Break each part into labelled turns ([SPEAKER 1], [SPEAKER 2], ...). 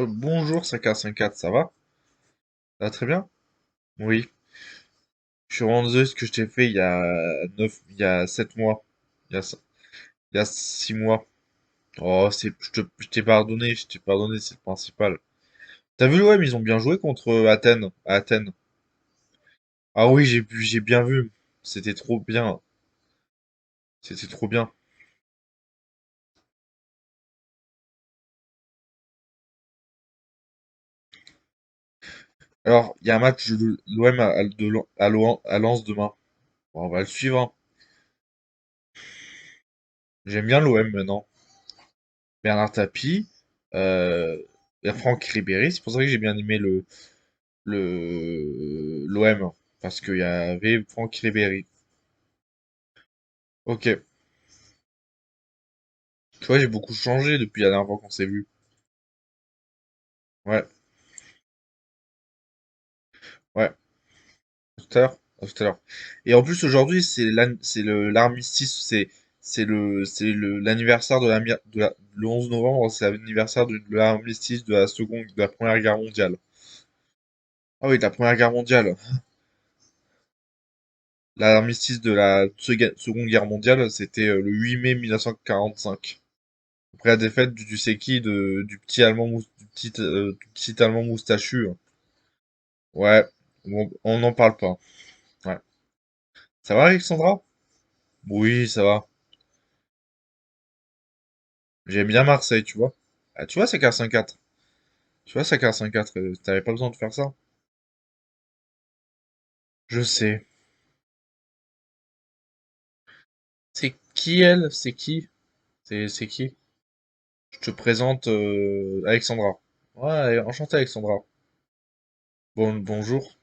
[SPEAKER 1] Bonjour 5K54, ça va? Ça va très bien? Oui. Je suis vraiment désolé de ce que je t'ai fait il y a 7 mois. Il y a, il y a 6 mois. Oh, je t'ai pardonné, c'est le principal. T'as vu, ouais, mais ils ont bien joué contre Athènes, à Athènes. Ah oui, j'ai bien vu. C'était trop bien. C'était trop bien. Alors, il y a un match de l'OM à Lens demain. Bon, on va le suivre, hein. J'aime bien l'OM maintenant. Bernard Tapie, euh, et Franck Ribéry. C'est pour ça que j'ai bien aimé l'OM. Parce qu'il y avait Franck Ribéry. Ok. Tu vois, j'ai beaucoup changé depuis la dernière fois qu'on s'est vu. Ouais, ouais, tout à l'heure. Tout à l'heure. Et en plus, aujourd'hui, l'armistice, l'anniversaire le 11 novembre, c'est l'anniversaire de l'armistice de la Première Guerre mondiale. Ah oui, de la Première Guerre mondiale. L'armistice de la Seconde Guerre mondiale, c'était le 8 mai 1945. Après la défaite du c'est qui du petit allemand moustachu. Ouais, bon, on n'en parle pas. Ouais. Ça va, Alexandra? Oui, ça va. J'aime bien Marseille, tu vois. Ah, tu vois, c'est qu'un 5-4. Tu vois, c'est qu'un 5-4. T'avais pas besoin de faire ça. Je sais. C'est qui elle? C'est qui? C'est qui? Je te présente Alexandra. Ouais, enchanté Alexandra. Bonjour.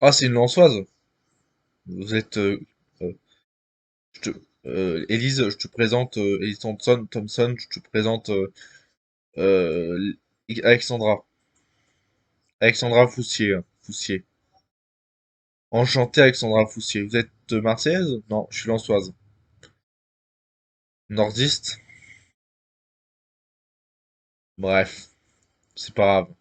[SPEAKER 1] Ah, c'est une Lensoise. Vous êtes euh, je te, Élise, je te présente Élise Thompson, je te présente Alexandra. Alexandra Foussier. Enchanté Alexandra Foussier. Vous êtes marseillaise? Non, je suis lançoise. Nordiste? Bref, c'est pas grave.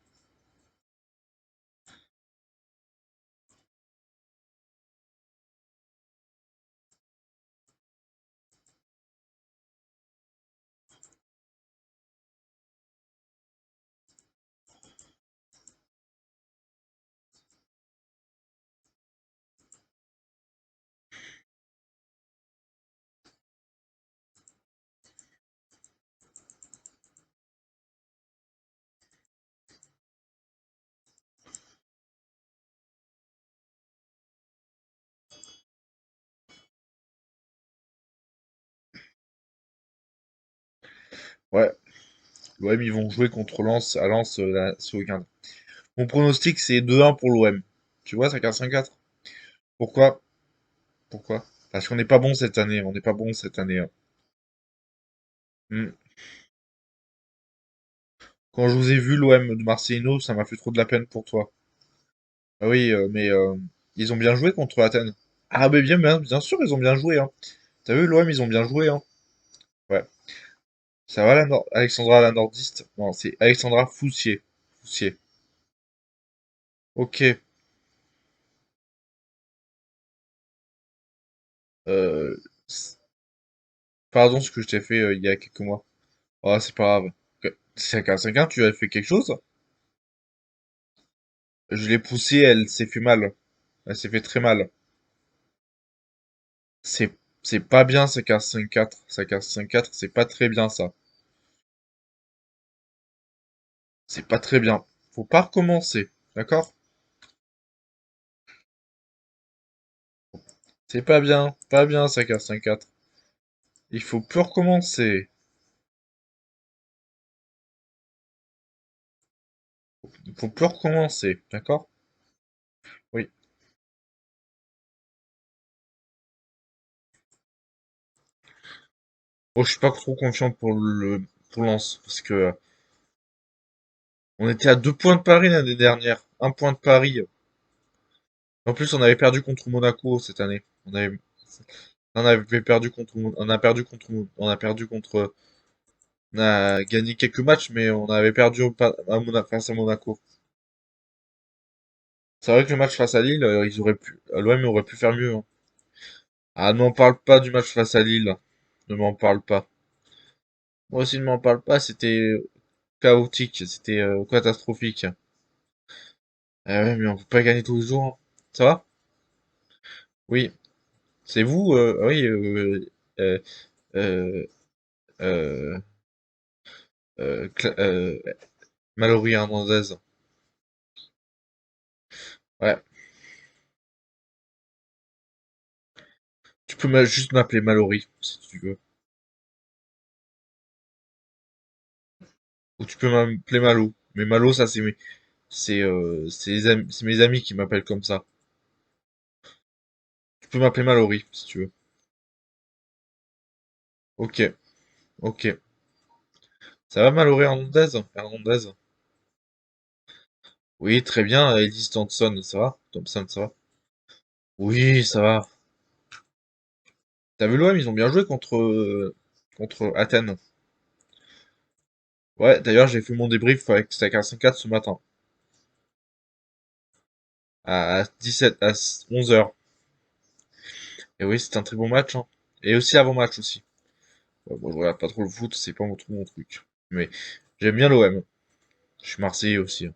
[SPEAKER 1] Ouais, l'OM ils vont jouer contre Lens à Lens ce week-end. Mon pronostic c'est 2-1 pour l'OM. Tu vois, ça 5-4. Pourquoi? Pourquoi? Parce qu'on n'est pas bon cette année. On n'est pas bon cette année, hein. Hmm. Quand je vous ai vu l'OM de Marcelino, ça m'a fait trop de la peine pour toi. Ah oui, mais ils ont bien joué contre Athènes. Ah mais bien sûr, ils ont bien joué, hein. T'as vu l'OM, ils ont bien joué, hein. Ouais. Ça va Alexandra la nordiste? Non, c'est Alexandra Foussier. Foussier. Ok. Euh, Pardon ce que je t'ai fait il y a quelques mois. Oh, c'est pas grave. 5-1, tu as fait quelque chose? Je l'ai poussée, elle s'est fait mal. Elle s'est fait très mal. C'est c'est pas bien 5-4. 5-4, c'est pas très bien ça. C'est pas très bien. Faut pas recommencer. D'accord? C'est pas bien. Pas bien 5-4. Il faut plus recommencer. Il faut plus recommencer. D'accord? Oui. Bon, je suis pas trop confiant pour Lens. Parce que on était à 2 points de Paris l'année dernière. 1 point de Paris. En plus, on avait perdu contre Monaco cette année. On a perdu contre, on a perdu contre On a gagné quelques matchs, mais on avait perdu face à Monaco. C'est vrai que le match face à Lille, l'OM aurait pu faire mieux, hein. Ah, ne m'en parle pas du match face à Lille. Ne m'en parle pas. Moi aussi, ne m'en parle pas. C'était chaotique. C'était catastrophique. Ah ouais, mais on peut pas gagner tous les jours, hein. Ça va? Oui. C'est vous, oui, euh, euh, euh, Mallory Hernandez. Ouais. Tu peux juste m'appeler Mallory, si tu veux. Ou tu peux m'appeler Malo. Mais Malo, ça, c'est mes amis qui m'appellent comme ça. Tu peux m'appeler Mallory, si tu veux. Ok, ok. Ça va, Mallory Hernandez? Hernandez? Oui, très bien. Ellis Thompson, ça va? Thompson, ça va? Oui, ça va. T'as vu l'OM, ils ont bien joué contre Athènes. Ouais, d'ailleurs, j'ai fait mon débrief avec Stakar 54 ce matin. À 17, à 11 heures. Et oui, c'était un très bon match, hein. Et aussi avant-match aussi. Ouais, bon, je regarde pas trop le foot, c'est pas trop mon truc. Mais j'aime bien l'OM. Je suis Marseillais aussi, hein.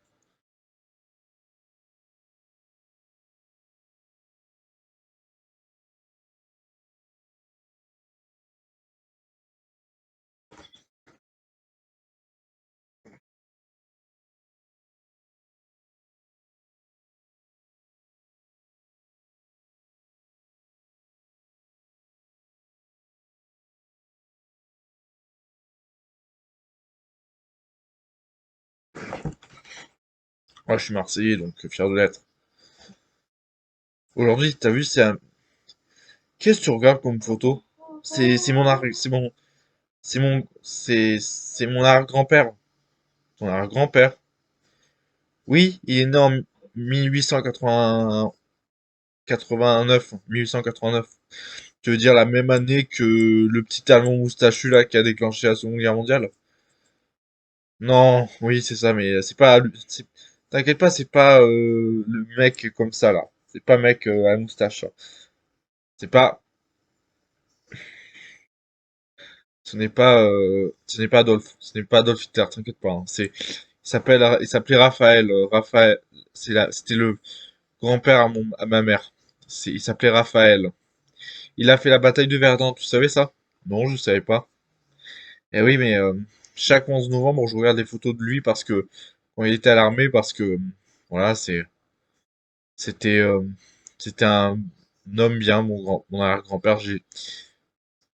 [SPEAKER 1] Moi, je suis Marseillais, donc fier de l'être. Aujourd'hui, t'as vu, qu'est-ce que tu regardes comme photo? C'est mon arrière-grand-père. Ton arrière-grand-père. Oui, il est né en 1889, 1889. Tu veux dire la même année que le petit Allemand moustachu là qui a déclenché la Seconde Guerre mondiale? Non, oui, c'est ça, mais c'est pas, t'inquiète pas, c'est pas le mec comme ça là. C'est pas mec à la moustache, là. C'est pas, ce n'est pas Adolphe, ce n'est pas Adolf Hitler, t'inquiète pas, hein. Il s'appelait Raphaël, Raphaël, c'était le grand-père à ma mère. Il s'appelait Raphaël. Il a fait la bataille de Verdun, tu savais ça? Non, je savais pas. Eh oui, mais chaque 11 novembre, je regarde des photos de lui parce que quand il était à l'armée, parce que voilà, c'était, c'était un homme bien, mon arrière-grand-père.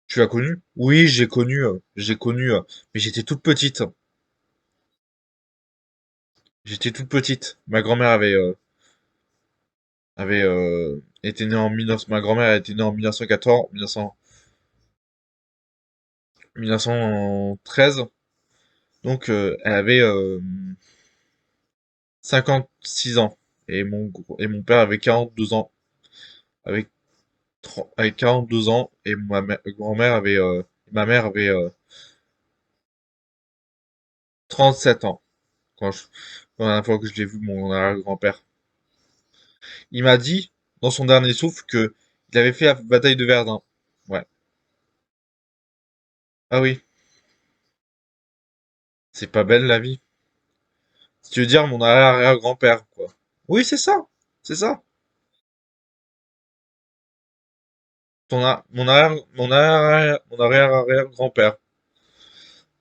[SPEAKER 1] Tu l'as connu? Oui, j'ai connu, mais j'étais toute petite. J'étais toute petite. Ma grand-mère était née en 19, ma grand-mère était née en 1914, 1913. Donc, elle avait 56 ans. Et mon père avait 42 ans. Avec, avec 42 ans. Et ma mère avait 37 ans. La dernière fois que je l'ai vu, mon arrière-grand-père. Il m'a dit, dans son dernier souffle, que il avait fait la bataille de Verdun. Ouais. Ah oui. C'est pas belle la vie. Si tu veux dire mon arrière-grand-père, quoi. Oui, c'est ça. C'est ça. Mon arrière-arrière-grand-père.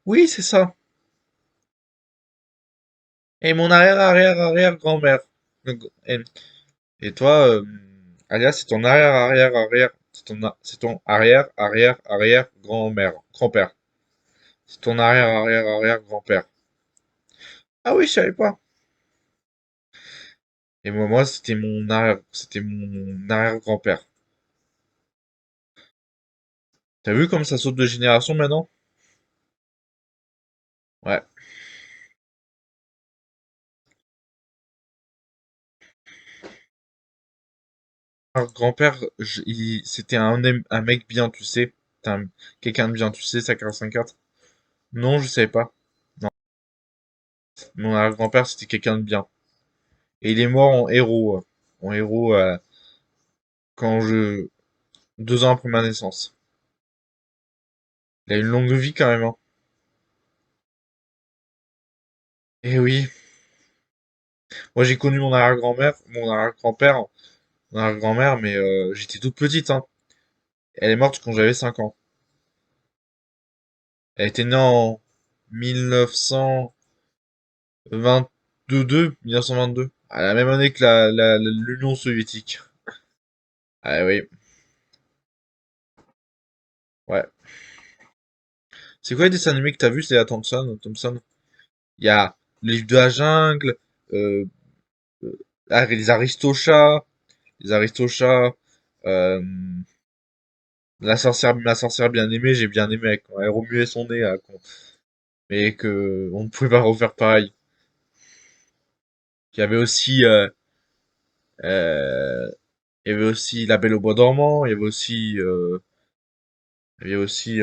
[SPEAKER 1] Oui, c'est ça. Et mon arrière-arrière-arrière-grand-mère. Et, et toi, alias, c'est ton arrière-arrière-arrière. C'est ton arrière-arrière-arrière-grand-mère. Grand-père. C'est ton arrière-arrière-arrière-grand-père. Ah oui, je savais pas. Et moi, c'était mon arrière-grand-père. T'as vu comme ça saute de génération maintenant? Ouais. Grand-père, c'était un mec bien, tu sais. Quelqu'un de bien, tu sais, ça 4. Non, je savais pas. Non. Mon arrière-grand-père, c'était quelqu'un de bien. Et il est mort en héros. En héros, quand je... 2 ans après ma naissance. Il a une longue vie quand même, hein. Eh oui. Moi, j'ai connu mon arrière-grand-mère, mais j'étais toute petite, hein. Elle est morte quand j'avais 5 ans. Elle était née en 1922, 1922. À la même année que l'Union soviétique. Ah oui, ouais. C'est quoi les dessins animés que t'as vu, c'est la Thompson? Il y a le livre de la jungle, euh, les Aristochats, euh, la sorcière bien aimée, j'ai bien aimé quand elle remuait son nez, là, mais que on ne pouvait pas refaire pareil. Il y avait aussi, euh, il y avait aussi La Belle au bois dormant, il y avait aussi, il y a aussi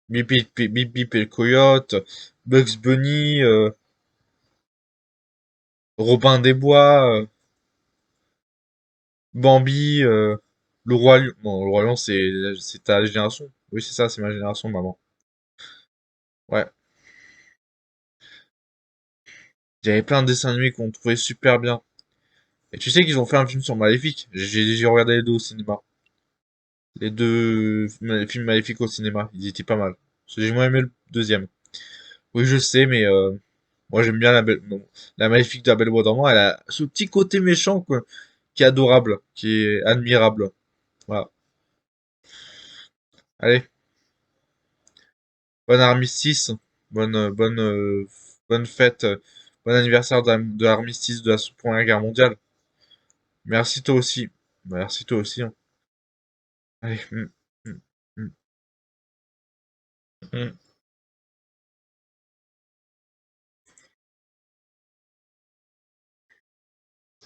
[SPEAKER 1] Bip Bip et le Coyote, Bugs Bunny, Robin des Bois, Bambi, le Roi Lion. Non, le Roi Lion, c'est ta génération. Oui, c'est ça, c'est ma génération, maman. Ouais. Il y avait plein de dessins animés qu'on trouvait super bien. Et tu sais qu'ils ont fait un film sur Maléfique. J'ai regardé les deux au cinéma. Les deux films Maléfiques au cinéma. Ils étaient pas mal. J'ai moins aimé le deuxième. Oui, je sais, mais moi j'aime bien non, la Maléfique de la Belle au Bois dormant. Elle a ce petit côté méchant, quoi, qui est adorable, qui est admirable. Voilà. Allez, bon armistice, bonne fête, bon anniversaire de l'armistice de la Première Guerre mondiale. Merci toi aussi. Merci toi aussi, hein. Allez, mm, mm, mm.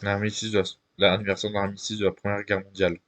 [SPEAKER 1] L'anniversaire de l'armistice de la Première Guerre mondiale.